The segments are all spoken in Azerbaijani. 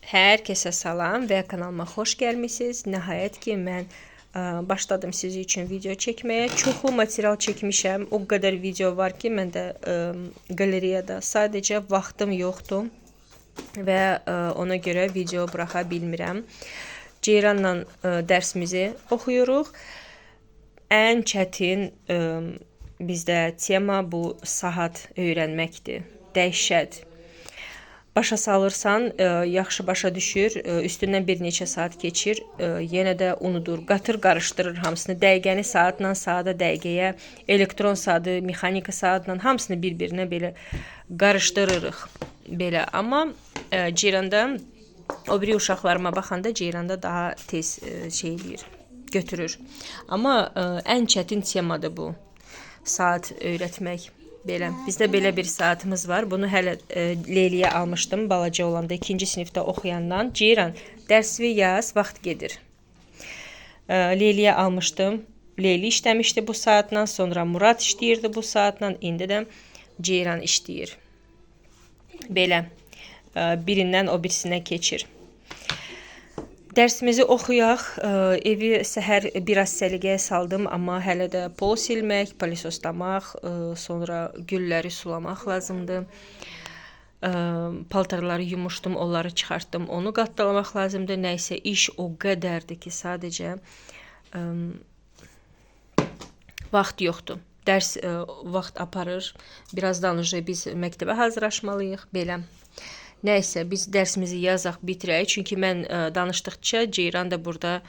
Hər kəsə salam və kanalıma xoş gəlmisiniz. Nəhayət ki, mən başladım sizi üçün video çəkməyə. Çoxlu material çəkmişəm. O qədər video var ki, məndə qalereyada sadəcə vaxtım yoxdur və ona görə video buraxa bilmirəm. Ceyranla dərsimizi oxuyuruq. Ən çətin bizdə tema bu saat öyrənməkdir. Dəhşət. Başa salırsan, yaxşı başa düşür, üstündən bir neçə saat keçir, yenə də unudur, qatır qarışdırır hamısını, dəqiqəni saatla, saata dəqiqəyə, elektron saatı, mexanika saatla hamısını bir-birinə belə qarışdırırıq belə. Amma Ceyranda, o biri uşaqlarıma baxanda Ceyranda daha tez götürür. Amma ən çətin temadır bu, saat öyrətmək. Belə. Bizdə belə bir saatımız var. Bunu hələ Leyliyə almışdım balaca olanda, 2-ci sinifdə oxuyandan. Ceyran, dərsvi yaz, vaxt gedir. Leyliyə almışdım. Leyli işləmişdi bu saatla, sonra Murad işləyirdi bu saatla, indi də Ceyran işləyir. Belə. Birindən o birisinə keçir. Dərsimizi oxuyaq. Evi səhər biraz səliqəyə saldım, amma hələ də pol silmək, palisosdamaq, sonra gülləri sulamaq lazımdır. Paltarları yumuşdum, onları çıxartdım, onu qatlalamaq lazımdır. Nəysə iş o qədərdir ki, sadəcə vaxt yoxdur. Dərs vaxt aparır. Birazdan biz məktəbə hazırlaşmalıyıq, belə. Nəysə, biz dərsimizi yazaq, bitirək. Çünki mən danışdıqca Ceyran da burada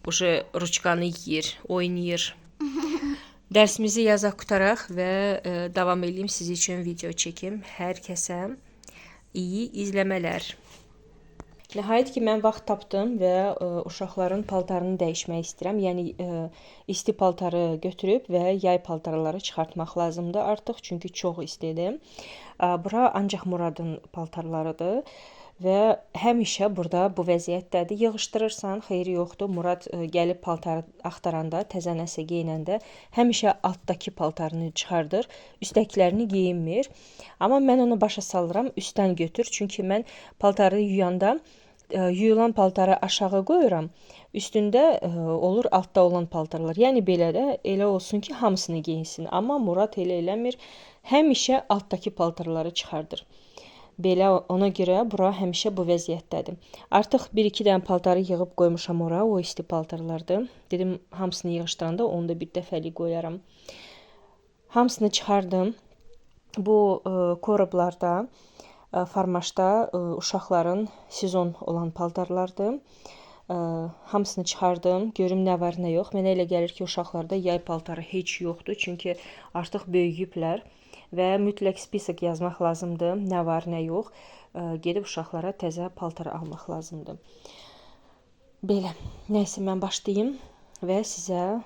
ruçkanı yeyir, oynayır. Dərsimizi yazaq, qutaraq və davam edeyim, siz üçün video çəkim. Hər kəsə iyi izləmələr. Nəhayət ki, mən vaxt tapdım və uşaqların paltarını dəyişmək istəyirəm. Yəni, isti paltarı götürüb və yay paltarları çıxartmaq lazımdır artıq, çünki çox istidir. Bura ancaq Muradın paltarlarıdır və həmişə burada bu vəziyyətdədir. Yığışdırırsan, xeyri yoxdur. Murad gəlib paltarı axtaranda, təzə nəsə geyinəndə həmişə altdakı paltarını çıxardır, üstəkilərini geyinmir. Amma mən onu başa salıram, üstdən götür. Çünki mən paltarı yuyanda yuyulan paltarı aşağı qoyuram, üstündə olur altda olan paltarlar. Yəni belə də elə olsun ki, hamısını geyinsin. Amma Murad elə eləmir, həmişə altdakı paltarları çıxardır. Belə, ona görə bura həmişə bu vəziyyətdədir. Artıq 1-2 dənə paltarı yığıb qoymuşam ora, o isti paltarlardır. Dedim, hamısını yığışdıranda onu da bir dəfəli qoyaram. Hamısını çıxardım. Bu koroblarda, farmaşda uşaqların sezon olan paltarlardır. Hamısını çıxardım, görüm nə var, nə yox. Mənə elə gəlir ki, uşaqlarda yay paltarı heç yoxdur, çünki artıq böyüyüblər və mütləq spisak yazmaq lazımdır, nə var, nə yox. Gedib uşaqlara təzə paltar almaq lazımdır. Belə, nəysə mən başlayayım və sizə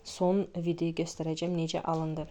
son videoyu göstərəcəm, necə alındı.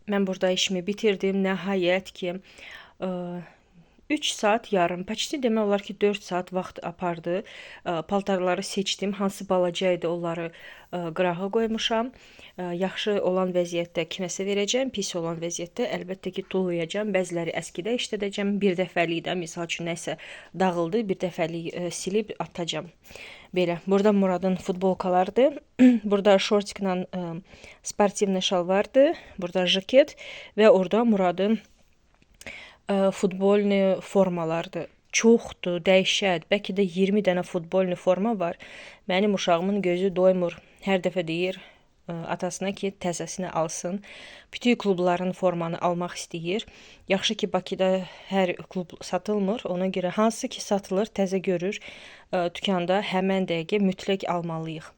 Mən burada işimi bitirdim. Nəhayət ki, 3 saat yarım, Paçti demək olar ki 4 saat vaxt apardı. Paltarları seçdim. Hansı balaca idi onları qırağa qoymuşam. Yaxşı olan vəziyyətdə kiməsə verəcəm, pis olan vəziyyətdə əlbəttə ki tullayacam. Bəziləri əskidə işlədəcəm. Bir dəfəlik də misal üçün nəsə dağıldı, bir dəfəlik silib atacam. Belə. Burada Muradın futbolkalarıdır. Burada şortiklə sportivli şalvardır. Burada jaket və orada Muradın futbolni formalardır. Çoxdur, dəhşət. Bəlkə də 20 dənə futbolni forma var. Mənim uşağımın gözü doymur. Hər dəfə deyir atasına ki, təzəsini alsın. Bütün klubların formanı almaq istəyir. Yaxşı ki, Bakıda hər klub satılmır. Ona görə hansı ki satılır, təzə görür dükanda həmən dəqiqə mütləq almalıyıq.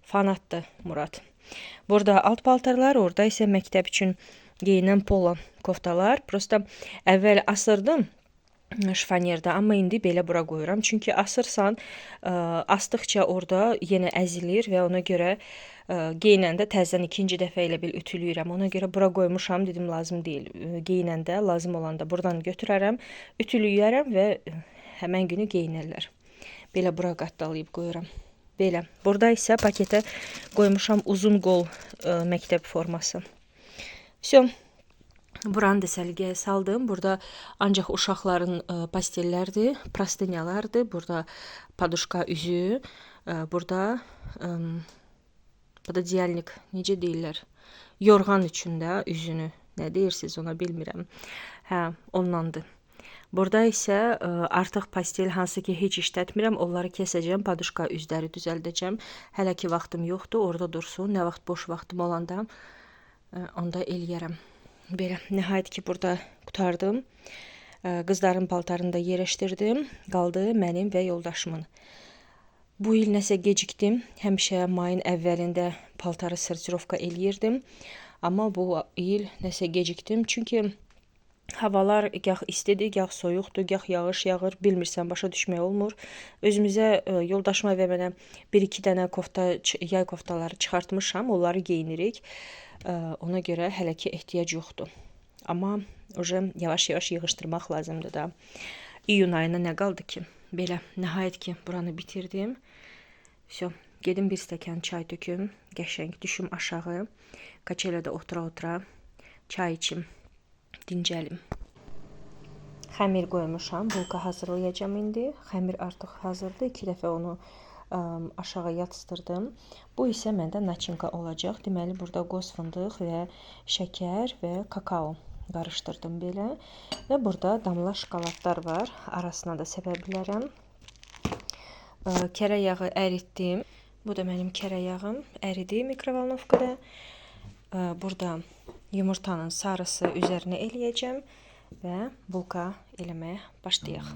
Fanatdır Murad. Burada alt paltarlar, orada isə məktəb üçün geyinən polo koftalar. Prosta əvvəl asırdım şifanyerdə, amma indi belə bura qoyuram. Çünki asırsan, asdıqca orada yenə əzilir və ona görə geyinəndə təzədən ikinci dəfə ilə bil ütülüyürəm. Ona görə bura qoymuşam, dedim lazım deyil. Geyinəndə, lazım olanda buradan götürərəm, ütülüyərəm və həmən günü geyinərlər. Belə bura qatdalayıb qoyuram. Belə. Burada isə paketə qoymuşam uzun qol məktəb forması. Всё. Buranı da səliqəyə saldım. Burada ancaq uşaqların pastellərdir, prostынyalardır. Burada paduşka üzüyü, burada pododiyalnik, necə deyirlər? Yorğan üçün də üzünü, nə deyirsiniz ona bilmirəm. Hə, ondandır. Burada isə artıq pastel hansı ki heç işlətmirəm, onları kəsəcəm, paduşka üzləri düzəldəcəm. Hələ ki vaxtım yoxdur, orada dursun. Nə vaxt boş vaxtım olanda onda eləyərəm. Belə, nəhayət ki burada qutardım. Qızların paltarını da yerləşdirdim. Qaldı mənim və yoldaşımın. Bu il nəsə gecikdim. Həmişə mayın əvvəlində paltarı sortirovka eləyirdim. Amma bu il nəsə gecikdim. Çünki havalar gah istidir, gah soyuqdur, gah yağış yağır. Bilmirsən, başa düşmək olmur. Özümüzə, yoldaşıma və mənə 1-2 dənə yay koftaları çıxartmışam. Onları geyinirik. Ona görə hələ ki ehtiyac yoxdur. Amma yavaş-yavaş yığışdırmaq lazımdır da. İyun ayına nə qaldı ki? Belə, nəhayət ki buranı bitirdim. Всё, gedim bir stəkan çay töküm, qəşəng düşüm aşağı. Kaçelədə otura-otura çay içim, dincəlim. Xəmir qoymuşam, bulka hazırlayacağım indi. Xəmir artıq hazırdır. 2 dəfə onu aşağı yatışdırdım. Bu isə məndə načinka olacaq. Deməli, burada qoz fındıq və şəkər və kakao qarışdırdım belə. Və burada damla şokoladlar var. Arasına da səpə bilərəm. Kərə yağı əritdim. Bu da mənim kərə yağım. Əridi mikrovalnovkada. Burada yumurtanın sarısı üzərinə eləyəcəm və bulka eləməyə başlayaq.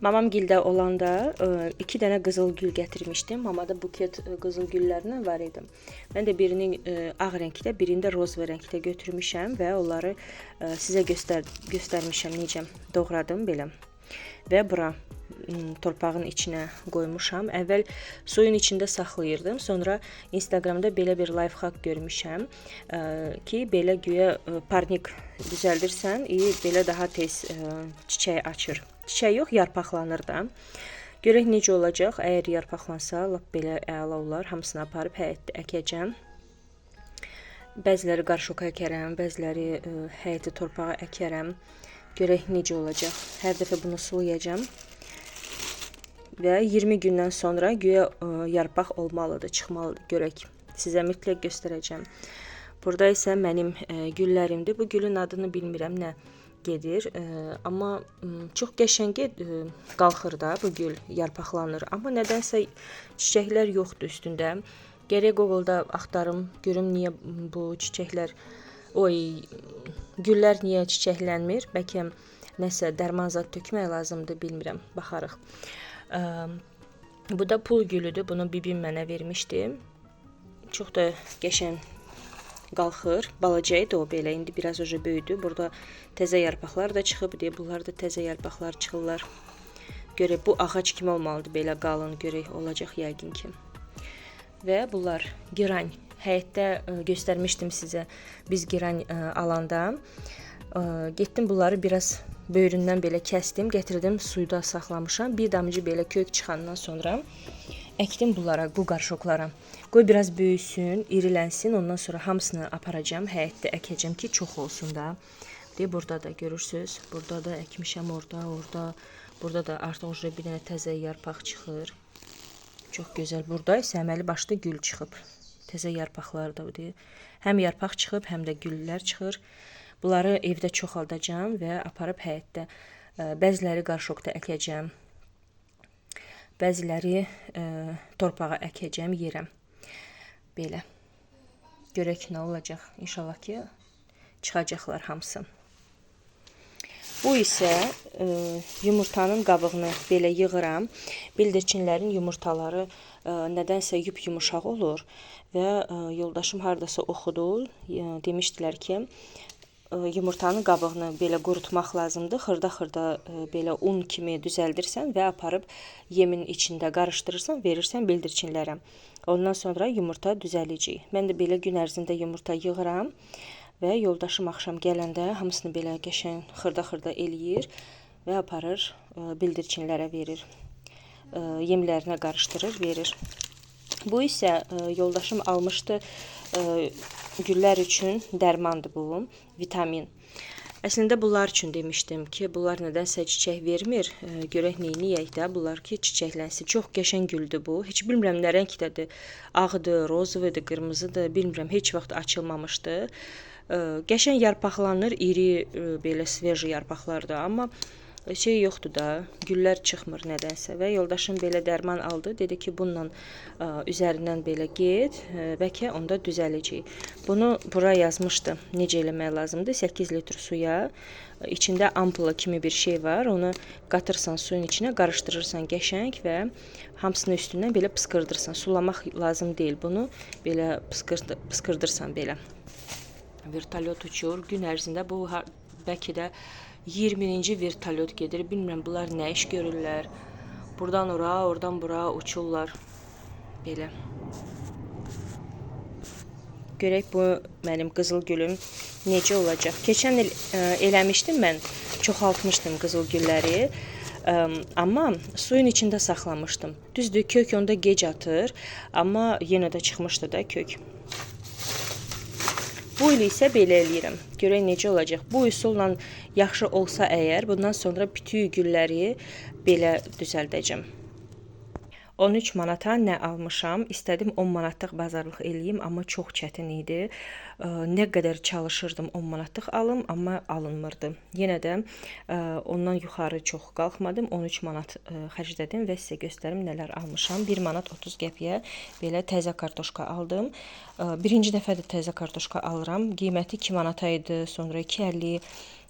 Mamam gildə olanda 2 dənə qızıl gül gətirmişdim. Mamada buket qızıl güllərindən var idi. Mən də birini ağ rəngdə, birini də rozva rəngdə götürmüşəm və onları sizə göstərmişəm necə doğradım belə. Və bura torpağın içinə qoymuşam. Əvvəl suyun içində saxlayırdım. Sonra Instagramda belə bir lifehack görmüşəm ki, belə güya parnik düzəldirsən, belə daha tez çiçək açır. Çiçək yox, yarpaqlanır da. Görək necə olacaq. Əgər yarpaqlansa, lap belə əla olar. Hamısını aparıb həyətdə əkəcəm. Bəziləri qarşoka əkərəm, bəziləri həyəti torpağa əkərəm. Görək necə olacaq. Hər dəfə bunu sulayacağam. Və 20 gündən sonra güya yarpaq olmalıdır, çıxmalıdır. Görək. Sizə mütləq göstərəcəm. Burada isə mənim güllərimdir. Bu gülün adını bilmirəm nə gedir. Amma çox qəşəng qalxır da bu gül, yarpaqlanır. Amma nədənsə çiçəklər yoxdur üstündə. Gərək Google-da axtarım, görüm niyə bu çiçəklər, güllər niyə çiçəklənmir? Bəlkə nəsə dərman zad tökmək lazımdır, bilmirəm. Baxarıq. Bu da pul gülüdür. Bunu bibim mənə vermişdi. Çox da qəşəng qalxır. Balaca idi o belə. İndi biraz oca böyüdü. Burada təzə yarpaqlar da çıxıb. Bunlar da təzə yarpaqlar çıxırlar. Görək, bu ağac kimi olmalıdır. Belə qalın görək, olacaq yəqin ki. Və bunlar giran. Həyətdə göstərmişdim sizə. Biz giran alanda. Getdim bunları biraz böyründən belə kəsdim. Gətirdim, suyda saxlamışam. Bir damcı belə kök çıxandan sonra əkdim bunlara, bu qarşoqlara. Qoy biraz böyüsün, irilənsin. Ondan sonra hamısını aparacağam, həyətdə əkəcəm ki, çox olsun da. Burada da görürsünüz. Burada da əkmişəm, orada. Burada da artıq bir dənə təzə yarpaq çıxır. Çox gözəl. Burada isə əməli başda gül çıxıb. Təzə yarpaqlar da. Həm yarpaq çıxıb, həm də güllər çıxır. Bunları evdə çoxaldacağam və aparıb həyətdə. Bəziləri qarşoqda əkəcəm. Bəziləri torpağa əkəcəm, yerəm. Belə. Görək nə olacaq. İnşallah ki, çıxacaqlar hamısı. Bu isə yumurtanın qabığını belə yığıram. Bildirçinlərin yumurtaları nədənsə yumuşaq olur. Və yoldaşım hardasa oxudu. Demişdilər ki, yumurtanın qabığını belə qurutmaq lazımdır. Xırda-xırda belə un kimi düzəldirsən və aparıb yemin içində qarışdırırsan, verirsən bildirçinlərə. Ondan sonra yumurta düzələcək. Mən də belə gün ərzində yumurta yığıram və yoldaşım axşam gələndə hamısını belə qəşəng xırda-xırda eləyir və aparır bildirçinlərə verir. Yemlərinə qarışdırır, verir. Bu isə yoldaşım almışdı. Güllər üçün dərmandır bu, vitamin. Əslində bunlar üçün demişdim ki, bunlar nədənsə çiçək vermir. Görək neyniyək də, bunlar ki, çiçəklənsin. Çox qəşəng güldür bu. Heç bilmirəm nə rəngdədir. Ağdır, rozvadır, qırmızıdır. Bilmirəm, heç vaxt açılmamışdı. Qəşəng yarpaqlanır, iri belə sveji yarpaqlardır. Amma şey yoxdur da, güllər çıxmır nədənsə. Və yoldaşım belə dərman aldı. Dedi ki, bununla üzərindən belə get, bəlkə onda düzələcək. Bunu bura yazmışdı. Necə eləmək lazımdır? 8 litr suya, içində ampula kimi bir şey var. Onu qatırsan suyun içinə, qarışdırırsan qəşəng və hamısını üstündən belə pıskırdırsan. Sulamaq lazım deyil. Bunu belə pıskırdırsan belə. Vertolyot uçur. Gün ərzində bu bəlkə də 20-ci vertolyot gedir. Bilmirəm, bunlar nə iş görürlər. Buradan ora, oradan bura uçurlar. Belə. Görək bu mənim qızıl gülüm necə olacaq. Keçən il eləmişdim mən. Çoxaltmışdım qızıl gülləri. Amma suyun içində saxlamışdım. Düzdür, kök onda gec atır. Amma yenə də çıxmışdı da kök. Bu il isə belə eləyirəm. Görək necə olacaq. Bu üsulla yaxşı olsa əgər, bundan sonra bütün gülləri belə düzəldəcəm. 13 manata nə almışam? İstədim 10 manatlıq bazarlıq eləyim, amma çox çətin idi. Nə qədər çalışırdım 10 manatlıq alım, amma alınmırdı. Yenə də ondan yuxarı çox qalxmadım. 13 manat xərclədim və sizə göstərim nələr almışam. 1 manat 30 qəpiyə belə təzə kartoşka aldım. Birinci dəfədir təzə kartoşka alıram. Qiyməti 2 manata idi, sonra 2.50.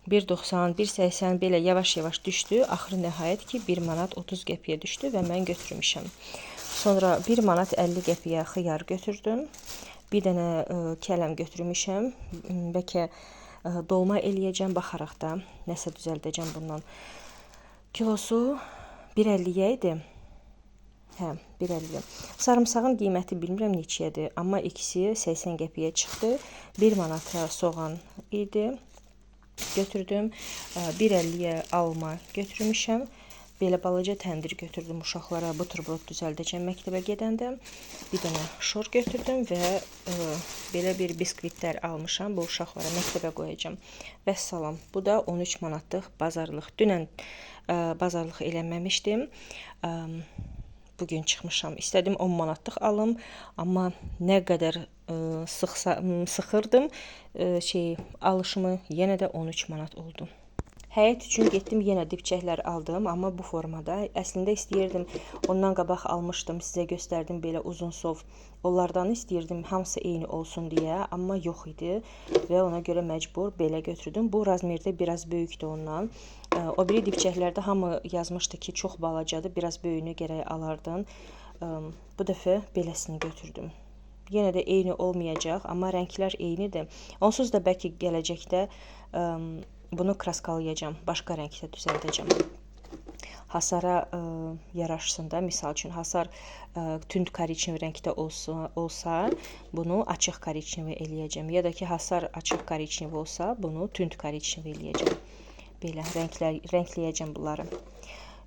1.90, 1.80 belə yavaş-yavaş düşdü. Axırı nəhayət ki 1 manat 30 qəpiyə düşdü və mən götürmüşəm. Sonra 1 manat 50 qəpiyə xiyar götürdüm. Bir dənə kələm götürmüşəm. Bəlkə dolma eləyəcəm, baxaraq da nəsə düzəldəcəm bundan. Kilosu 1.50-yə idi. Hə, 1.50. Sarımsağın qiyməti bilmirəm neçəyədir, amma ikisi 80 qəpiyə çıxdı. 1 manata soğan idi. Götürdüm. 1.50-yə alma götürmüşəm. Belə balaca təndir götürdüm uşaqlara buterbrod düzəldəcəm məktəbə gedəndə. Bir dənə şor götürdüm və belə bir biskvitlər almışam. Bu uşaqlara məktəbə qoyacağam. Vəssalam. Bu da 13 manatlıq bazarlıq. Dünən bazarlıq eləməmişdim. Bugün çıxmışam. İstədim 10 manatlıq alım, amma nə qədər sıxırdım alışımı, yenə də 13 manat oldu. Həyət üçün getdim, yenə dibçəklər aldım, amma bu formada. Əslində istəyirdim, ondan qabaq almışdım, sizə göstərdim belə uzun sov. Onlardan istəyirdim, hamısı eyni olsun deyə, amma yox idi və ona görə məcbur belə götürdüm. Bu razmerdə biraz böyükdür ondan. O biri dibçəklərdə hamı yazmışdı ki, çox balacadır, biraz böyüyünü gərək alardın. Bu dəfə beləsini götürdüm. Yenə də eyni olmayacaq, amma rənglər eynidir. Onsuz da bəlkə gələcəkdə bunu kraskalayacağam, başqa rəngdə düzəldəcəm. Hasara yaraşsın da, misal üçün hasar tünd korичневый rəngdə olsa, bunu açıq korичневый eləyəcəm. Ya da ki, hasar açıq korичневый olsa, bunu tünd korичневый eləyəcəm. Belə rəngləyəcəm bunları.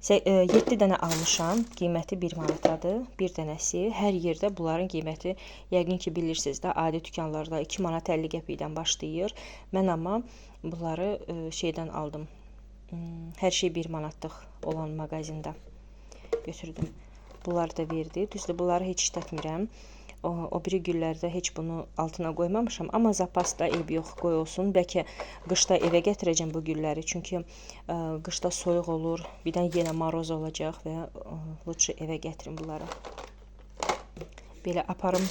7 dənə almışam, qiyməti 1 manatadır. Bir dənəsi, hər yerdə bunların qiyməti, yəqin ki bilirsiniz də, adi dükanlarda 2 manat 50 qəpikdən başlayır. Mən amma bunları şeydən aldım. Hər şey 1 manatlıq olan mağazində götürdüm. Bunlar da verdi. Düzdür, bunları heç işlətmirəm. O biri güllərdə heç bunu altına qoymamışam. Amma zapasda eyb yox, qoy olsun. Bəlkə qışda evə gətirəcəm bu gülləri. Çünki qışda soyuq olur. Birdən yenə maroz olacaq və lütfü evə gətirim bunları. Belə aparım,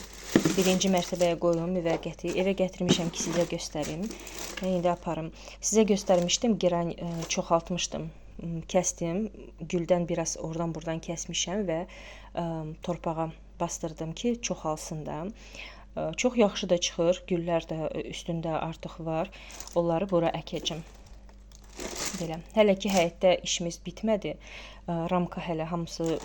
birinci mərtəbəyə qoyum müvəqqəti. Evə gətirmişəm ki, sizə göstərim. Və indi aparım. Sizə göstərmişdim, giran çoxaltmışdım. Kəsdim, güldən biraz oradan buradan kəsmişəm və torpağa bastırdım ki, çoxalsın da. Çox yaxşı da çıxır, güllər də üstündə artıq var. Onları bura əkəcəm. Belə. Hələ ki həyətdə işimiz bitmədi. Ramka hələ hamısı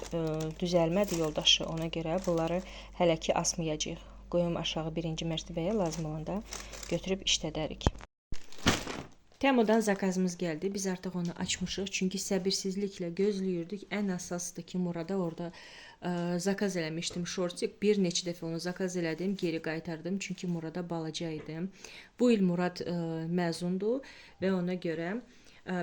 düzəlmədi yoldaşı, ona görə bunları hələ ki asmayacağıq. Qoyum aşağı birinci mərtəbəyə, lazım olanda götürüb işlədərik. Temudan zakazımız gəldi. Biz artıq onu açmışıq. Çünki səbirsizliklə gözləyirdik. Ən əsasdır ki, Murada orada zakaz eləmişdim şortik. Bir neçə dəfə onu zakaz elədim, geri qaytardım. Çünki Murada balaca idi. Bu il Murad məzundur və ona görə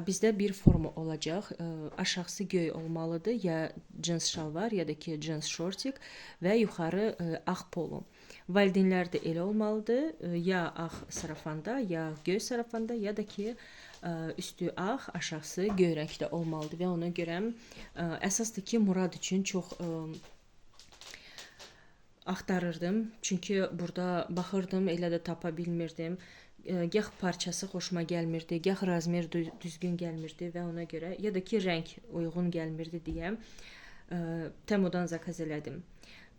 bizdə bir forma olacaq. Aşağısı göy olmalıdır. Ya cins şalvar, ya da ki cins şortik və yuxarı ağ polo. Valideynlər də elə olmalıdır. Ya ağ sarafanda, ya göy sarafanda, ya da ki üstü ağ, aşağısı göy rəngdə olmalıdır və ona görə əsasdır ki, Murad üçün çox axtarırdım. Çünki burada baxırdım, elə də tapa bilmirdim. Gah parçası xoşuma gəlmirdi, gah razmer düzgün gəlmirdi və ona görə, ya da ki rəng uyğun gəlmirdi deyə Temudan zakaz elədim.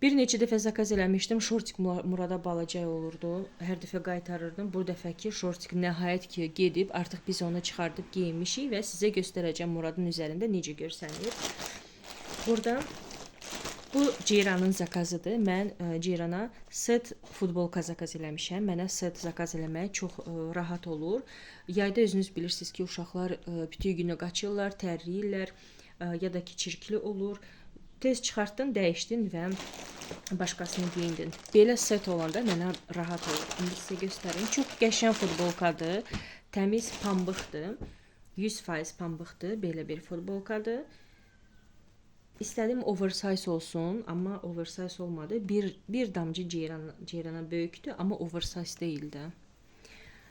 Bir neçə dəfə zakaz eləmişdim, şortik Murada balaca olurdu, hər dəfə qaytarırdım. Bu dəfəki şortik nəhayət ki gedib, artıq biz onu çıxardıb geyinmişik və sizə göstərəcəm Muradın üzərində necə görsənir. Burada bu Ceyranın zakazıdır. Mən Ceyrana set futbolka zakaz eləmişəm. Mənə set zakaz eləmək çox rahat olur. Yayda özünüz bilirsiniz ki, uşaqlar bütün günü qaçırlar, tərləyirlər, ya da ki çirkli olur. Tez çıxartdın, dəyişdin və başqasını geyindin. Belə set olanda mənə rahat olur. İndi sizə göstərim. Çox qəşəng futbolkadır. Təmiz pambıqdır. 100% pambıqdır. Belə bir futbolkadır. İstədim oversize olsun, amma oversize olmadı. Bir damcı Ceyrana böyükdür, amma oversize deyil də.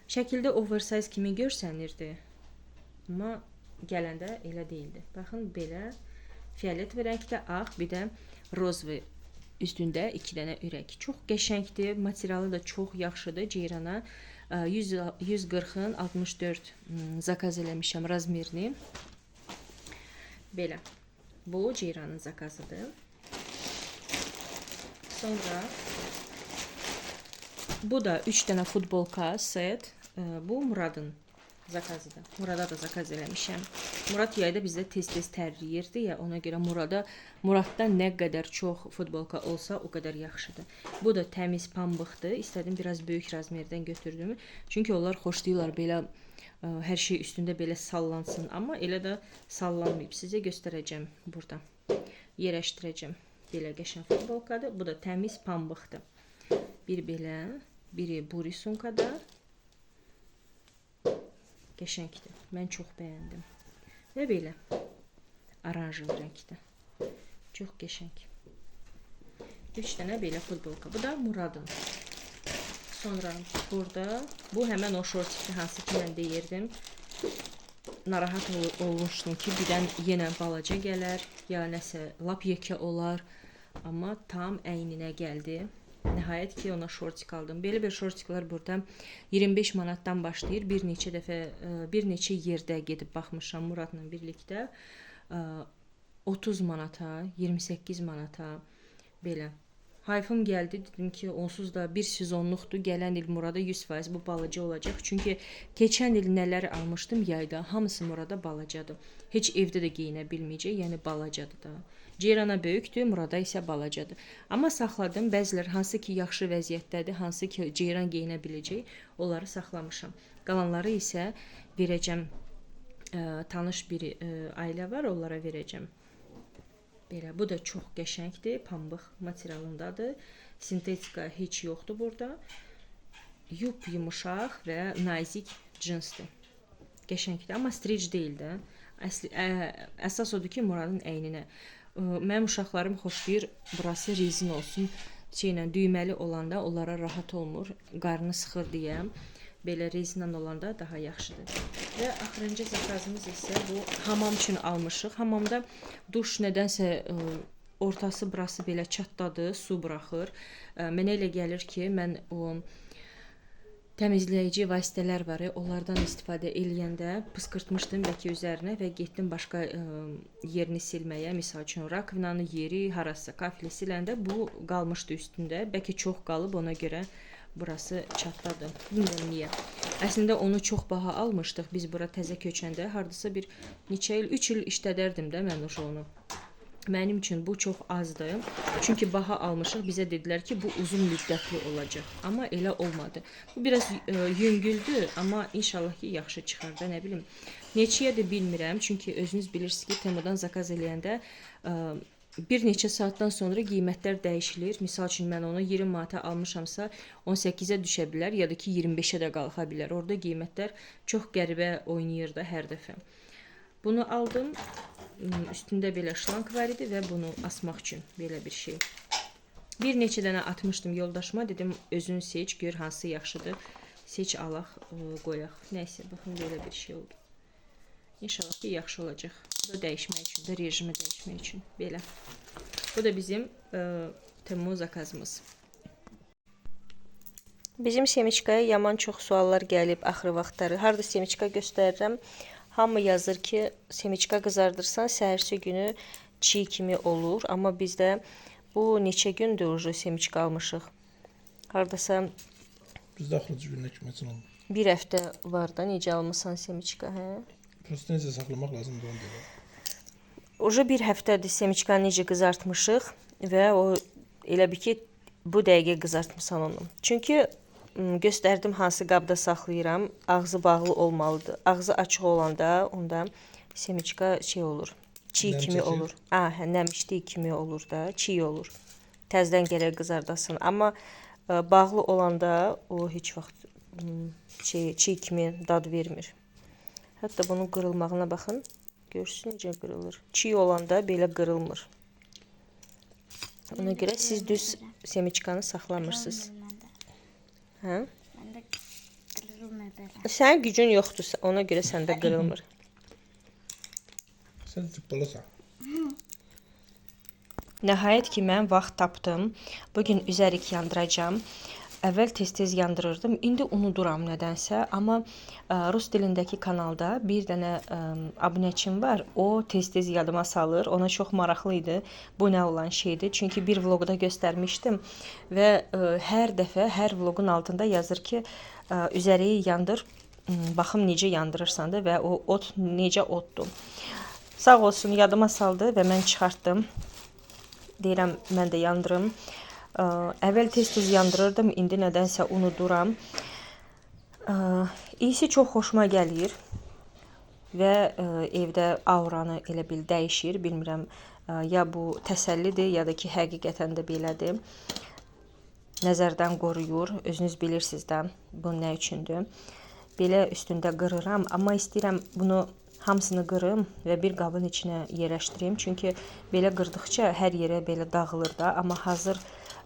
Şəkildə oversize kimi görsənirdi, amma gələndə elə deyildi. Baxın, belə fiolet rəngdə ağ, bir də rozvi üstündə 2 dənə ürək. Çox qəşəngdir, materialı da çox yaxşıdır. Ceyrana 140-ın 64 zakaz eləmişəm razmerini. Belə. Bu Ceyranın zakazıdır. Sonra bu da 3 dənə futbolka set. Bu Muradın zakazıdır. Murada da zakaz eləmişəm. Murad yayda bizdə tez-tez tərləyirdi ya, ona görə Muraddan nə qədər çox futbolka olsa, o qədər yaxşıdır. Bu da təmiz pambıqdır. İstədim biraz böyük razmerdən götürdüm. Çünki onlar xoşlayırlar belə hər şey üstündə belə sallansın, amma elə də sallanmayıb. Sizə göstərəcəm burada. Yerləşdirəcəm. Belə qəşəng futbolkadır. Bu da təmiz pambıqdır. Bir belə, biri bu risunkada. Qəşəngdir. Mən çox bəyəndim. Və belə. Aranjlı rəngdə. Çox qəşəng. 3 dənə belə futbolka. Bu da Muradın. Sonra burada bu həmən o şortikli hansı ki mən deyirdim. Narahat olmuşdum ki, birdən yenə balaca gələr, ya nəsə lap yekə olar. Amma tam əyninə gəldi. Nəhayət ki, ona şortik aldım. Belə bir şortiklər burada 25 manatdan başlayır. Bir neçə yerdə gedib baxmışam Muradla birlikdə. 30 manata, 28 manata belə. Hayfım gəldi, dedim ki, onsuz da bir sezonluqdur. Gələn il Murada 100% bu balaca olacaq. Çünki keçən il nələr almışdım yayda, hamısı Murada balacadır. Heç evdə də geyinə bilməyəcək, yəni balacadır da. Ceyrana böyükdür, Murada isə balacadır. Amma saxladım, bəzilər hansı ki yaxşı vəziyyətdədir, hansı ki Ceyran geyinə biləcək, onları saxlamışam. Qalanları isə verəcəm, tanış bir ailə var, onlara verəcəm. Belə, bu da çox qəşəngdir, pambıq materialındadır. Sintetika heç yoxdur burada. Yumuşaq və nazik cinsdir. Qəşəngdir, amma stric deyil də. Əsas odur ki, Muradın əyninə. Mənim uşaqlarım xoşlayır, burası rezin olsun. Düyməli olanda onlara rahat olmur, qarnı sıxır deyə. Belə rezindən olanda daha yaxşıdır. Və axırıncı zakazımız isə bu hamam üçün almışıq. Hamamda duş nədənsə ortası burası belə çatladı, su buraxır. Mənə elə gəlir ki, mən o təmizləyici vasitələr var, onlardan istifadə eləyəndə pıskırtmışdım bəlkə üzərinə və getdim başqa yerini silməyə. Misal üçün rakvinanın yeri, harasa kafeli siləndə bu qalmışdı üstündə. Bəlkə çox qalıb, ona görə burası çatladı. Bilmirəm niyə. Əslində onu çox baha almışdıq. Biz bura təzə köçəndə hardasa bir neçə il, 3 il işlədərdim də mən onu. Mənim üçün bu çox azdır. Çünki baha almışıq. Bizə dedilər ki, bu uzun müddətli olacaq. Amma elə olmadı. Bu biraz yüngüldür, amma inşallah ki, yaxşı çıxar da, nə bilim. Neçəyə də bilmirəm. Çünki özünüz bilirsiniz ki, Temudan zakaz eləyəndə bir neçə saatdan sonra qiymətlər dəyişilir. Misal üçün mən onu 20 manata almışamsa 18-ə düşə bilər, ya da ki 25-ə də qalxa bilər. Orada qiymətlər çox qəribə oynayır da hər dəfə. Bunu aldım. Üstündə belə şlank var idi və bunu asmaq üçün belə bir şey. Bir neçə dənə atmışdım yoldaşıma. Dedim, özün seç, gör hansı yaxşıdır. Seç, alaq, qoyaq. Nəysə, baxın, belə bir şey oldu. İnşallah ki, yaxşı olacaq. Bu da dəyişmək üçün, da rejimi dəyişmək üçün. Belə. Bu da bizim Temu zakazımız. Bizim semiçkaya yaman çox suallar gəlib axır vaxtları. Harada semiçka göstərirəm. Hamı yazır ki, semiçka qızardırsan, səhərsi günü çiğ kimi olur. Amma bizdə bu neçə gündür semiçka almışıq. Hardasa bizdə axırıncı günə kimi üçün olmur. Bir həftə var da, necə almısan semiçka, hə? Prosta necə saxlamaq lazımdır onu deyək. Oca bir həftədir semiçkanı necə qızartmışıq və o elə bir ki, bu dəqiqə qızartmışsan onu. Çünki göstərdim hansı qabda saxlayıram. Ağzı bağlı olmalıdır. Ağzı açıq olanda onda semiçka şey olur. Çiğ kimi olur. Nəmişlik kimi olur da, çiğ olur. Təzdən gərək qızardasın. Amma bağlı olanda o heç vaxt çiğ kimi dad vermir. Hətta bunun qırılmağına baxın. Görsün necə qırılır. Çiğ olanda belə qırılmır. Ona görə siz düz semiçkanı saxlamırsınız. Hə? Məndə qırılmır belə. Sənin gücün yoxdur, ona görə səndə qırılmır. Sən cıbbalasan. Nəhayət ki, mən vaxt tapdım. Bugün üzərik yandıracağam. əvvəl tez-tez yandırırdım. İndi unuduram nədənsə, amma rus dilindəki kanalda bir dənə abunəçim var. O tez-tez yadıma salır. Ona çox maraqlı idi. Bu nə olan şeydir? Çünki bir vloqda göstərmişdim və hər dəfə hər vloqun altında yazır ki, üzəriyi yandır. Baxım necə yandırırsan da və o ot necə otdur. Sağ olsun yadıma saldı və mən çıxartdım. Deyirəm mən də yandırım. Əvvəl tez-tez yandırırdım, indi nədənsə unuduram. İyisi çox xoşuma gəlir və evdə auranı elə bil dəyişir. Bilmirəm, ya bu təsəllidir, ya da ki, həqiqətən də belədir. Nəzərdən qoruyur, özünüz bilirsiniz də bu nə üçündür. Belə üstündə qırıram, amma istəyirəm bunu hamısını qırım və bir qabın içinə yerləşdireyim. Çünki belə qırdıqca hər yerə belə dağılır da, amma hazır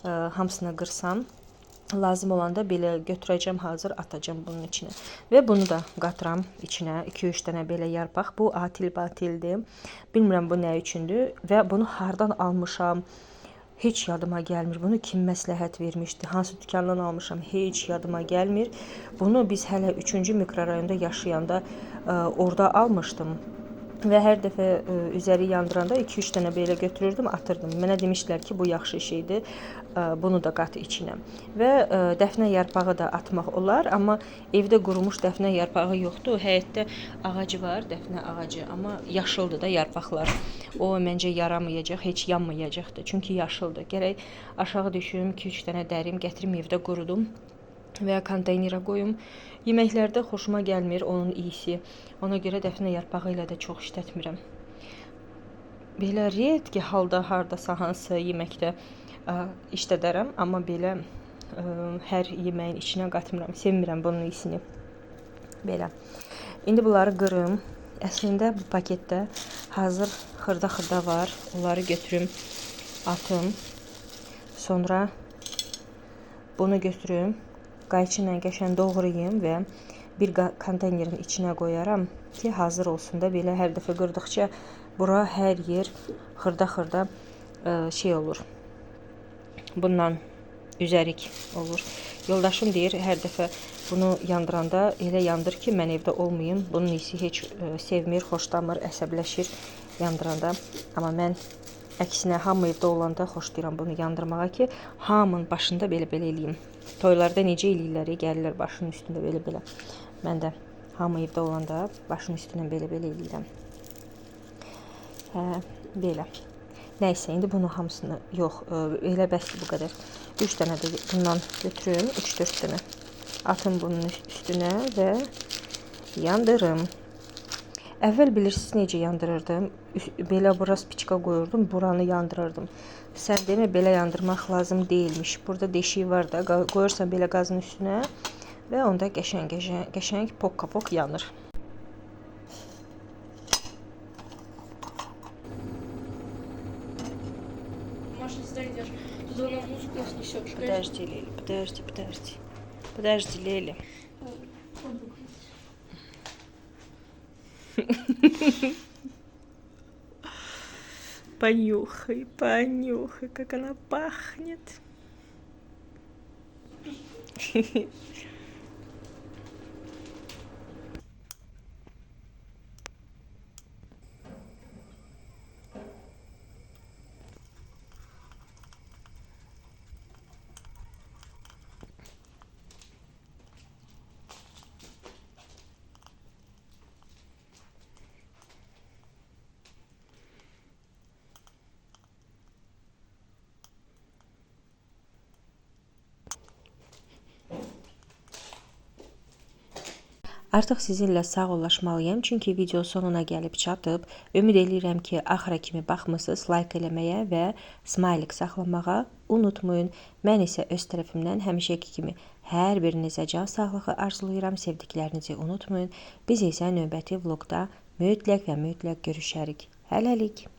hamısını qırsam, lazım olanda belə götürəcəm, hazır atacağım bunun içinə. Və bunu da qatıram içinə, 2-3 dənə belə yarpaq. Bu atil-batildir. Bilmirəm bu nə üçündür və bunu hardan almışam, heç yadıma gəlmir. Bunu kim məsləhət vermişdi, hansı dükandan almışam, heç yadıma gəlmir. Bunu biz hələ 3-cü mikrorayonda yaşayanda orada almışdım. Və hər dəfə üzəri yandıranda 2-3 dənə belə götürürdüm, atırdım. Mənə demişdilər ki, bu yaxşı şeydir, bunu da qat içinə. Və dəfnə yarpağı da atmaq olar, amma evdə qurumuş dəfnə yarpağı yoxdur. Həyətdə ağacı var, dəfnə ağacı, amma yaşıldır da yarpaqlar. O məncə yaramayacaq, heç yanmayacaqdır, çünki yaşıldır. Gərək aşağı düşüm, 2-3 dənə dərim, gətirim evdə qurudum və konteynerə qoyum. Yeməklərdə xoşuma gəlmir onun iyisi. Ona görə dəfnə yarpağı ilə də çox işlətmirəm. Belə redki halda hardasa hansı yeməkdə işlədərəm, amma belə hər yeməyin içinə qatmıram. Sevmirəm bunun iyisini. Belə. İndi bunları qırım. Əslində bu paketdə hazır xırda-xırda var. Onları götürüm, atım. Sonra bunu götürüm. Qayçı ilə qəşəng doğrayım və bir konteynerin içinə qoyaram ki, hazır olsun da belə hər dəfə qırdıqca bura hər yer xırda-xırda şey olur. Bundan üzərik olur. Yoldaşım deyir, hər dəfə bunu yandıranda elə yandır ki, mən evdə olmayım. Bunun iyisi heç sevmir, xoşlamır, əsəbləşir yandıranda. Amma mən əksinə hamı evdə olanda xoşlayıram bunu yandırmağa ki, hamının başında belə-belə eləyim. Toylarda necə eləyirlər, gəlirlər başının üstündə belə-belə. Mən də hamı evdə olanda başının üstündən belə-belə eləyirəm. Belə. Nəysə, indi bunu hamısını, yox, elə bəsdir bu qədər. 3 dənə də bundan götürüm, 3-4 dənə. Atım bunun üstünə və yandırım. Əvvəl bilirsiniz necə yandırırdım? Belə bura spiçka qoyurdum, buranı yandırırdım. Sən demə, belə yandırmaq lazım deyilmiş. Burada deşiyi var da, qoyursan belə qazın üstünə və onda qəşəng pok-kapok yanır. Подожди, Леля, подожди. Подожди, Леля. Понюхай, понюхай, как она пахнет. Artıq sizinlə sağollaşmalıyam, çünki video sonuna gəlib çatıb. Ümid edirəm ki, axıra kimi baxmısınız, like eləməyə və smailik saxlamağa unutmayın. Mən isə öz tərəfimdən həmişəki kimi hər birinizə can sağlığı arzulayıram, sevdiklərinizi unutmayın. Biz isə növbəti vloqda mütləq və mütləq görüşərik. Hələlik.